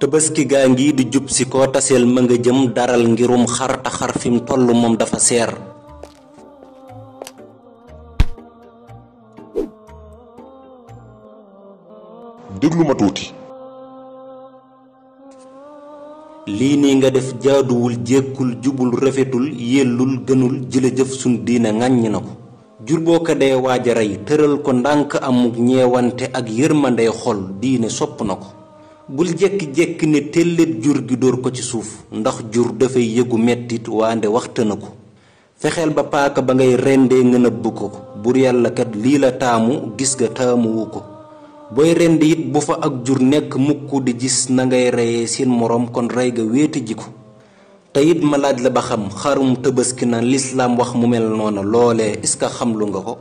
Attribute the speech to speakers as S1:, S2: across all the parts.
S1: Tabaski gaa ngi di jub si koo taseel ma nga jëm daral ngirum xar ta xar fim tollu moom dafa seer.
S2: déglu ma tuuti.
S1: lii nii nga def jaaduwul jékkul jubul rafetul yellul gënul jëlëjëf sun diina ŋàññi na ko. jur boo ko dee waaja rey tëral ko ndànk amuk ñeewante ak yërmandey xol diine sopp na ko. bul jekki-jekki ne tellet jur gi dóor ko ci suuf ndax jur dafay yëgu mettit waande waxta na ko. fexeel ba paaka ba ngay rendee nga nëbb ko bur yàlla kat lii la taamu gis ga taamuwu ko. booy rend it bu fa ak jur nekk mukk di gis na ngay reyee seen moroom kon rey ga wéete ji ko. te it ma laaj la ba xam xarum Tabaski na lislaam wax mu mel noona loolee est-ce que xam lu nga ko.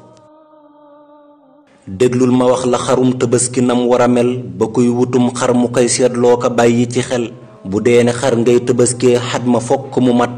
S1: déglul ma wax la xarum Tabaski nam war a mel ba kuy wutum xar mu koy seetloo ko bàyyi ci xel. bu dee ne xar ngay Tabaskee xat ma fokk mu mat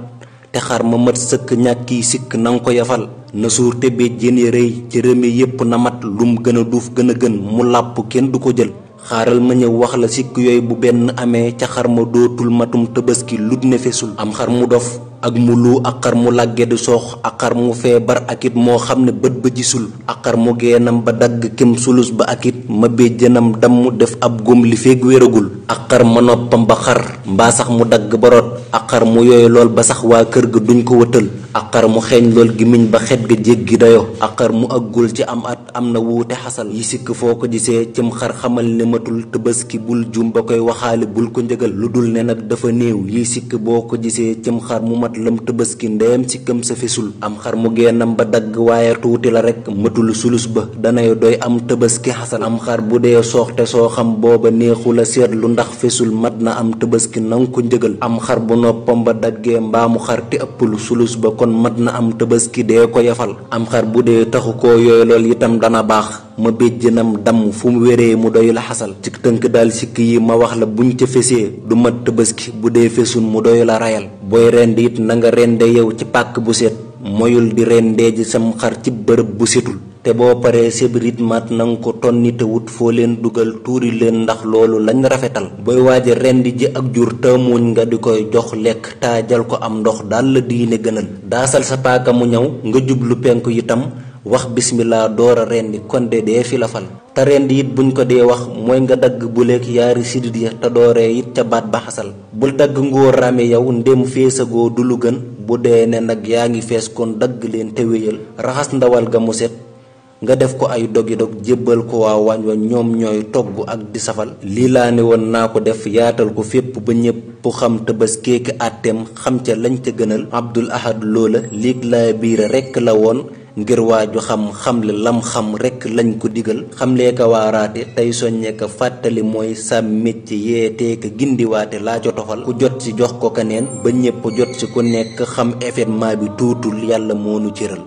S1: te xar ma mat sëkk ñàkkiy sikk nanga ko yafal. na suur te béjjén yi rëy ci rëmi yépp na mat lum gën a duuf gën a gën mu làpp kenn du ko jël. xaaral ma ñëw wax la sikk yooyu bu benn amee ca xar ma dootul matum Tabaski lut ne fesul. am xar mu dof ak mu lu ak xar mu làgge di soox ak xar mu feebar ak it moo xam ne bët ba gisul ak xar mu geenam ba dagg kem sulus ba ak it ma béjjënam damm def ab góom li feeg wéragul ak xar ma noppam ba xar mbaa sax mu dagg ba rot ak xar mu yooyu lool ba sax waa kër ga duñ ko wëtal ak xar mu xeeñ lool gimiñ ba xet ga jéggi dayo ak xar mu aggul ci am at am na wuute xasal yi sikk foo ko gisee cim xar xamal ne matul Tabaski bul jum ba koy waxaale bul ko njëgal lu dul ne nag dafa néew yi sikk boo ko gisee cim xar mu mat lam Tabaski ndeem sikkam sa fesul am xar mu gennam ba dagg waaye tuuti la rekk matul sulus ba danay doy am Tabaski xasal am xar bu dee soox te soo xam booba neexu la seetlu ndax fesul mat na am Tabaski nanga ko njëgal am xar bu noppam ba daggee mbaamu xar te ëppul sulus ba kon mat na am Tabaski dee ko yafal am xar bu dee taxu koo yooyu lool itam dana baax ma béjjënam damm fu mu wéree mu doy la xasal ci tënk daal sikk yi ma wax la buñ ca fesee du mat Tabaski bu dee fesul mu doy la rayal booy rend it na nga rende yow ci pàkk bu set moyul di rendee ji sam xar ci bërëb bu setul te boo paree sébrit mat nanga ko tonni te wut foo leen dugal tuuri leen ndax loolu lañ rafetal booy waaja rendi ji ak jur taamuñ nga di koy jox lekk taajal ko am ndox daal la diine gënal daasal sa paaka mu ñëw nga jublu penku itam wax bismillah door a rendi kon de dee fi la fal te rendi it buñ ko dee wax mooy nga dagg buleek yaari sidit ya te dooree it ca baat ba xasal bul dagg ngóor rame yow ndem feesagoo du lu gën bu dee ne nag yaa ngi fees kon dagg leen te wéyal raxas ndawal ga mu set nga def ko ay dogi-dog jébbal ko waa waañ wa ñoom ñooy togg ak di safal lii laa ne woon naa ko def yaatal ko fépp ba ñépp xam Tabaski ki àtteem xam ca lañ ca gënal Abdul Ahad loola liig laa biira rekk la woon ngir waaju xam-xamle lam xam rekk lañ ko digal xamlee ka waaraate tey soññe ka fàttali mooy sàmm mécc yeetee ka gindiwaate laa co tofal ku jot ci jox ko keneen ba ñépp jot ci ku nekk xam événement bi tuutul yàlla moonu cëral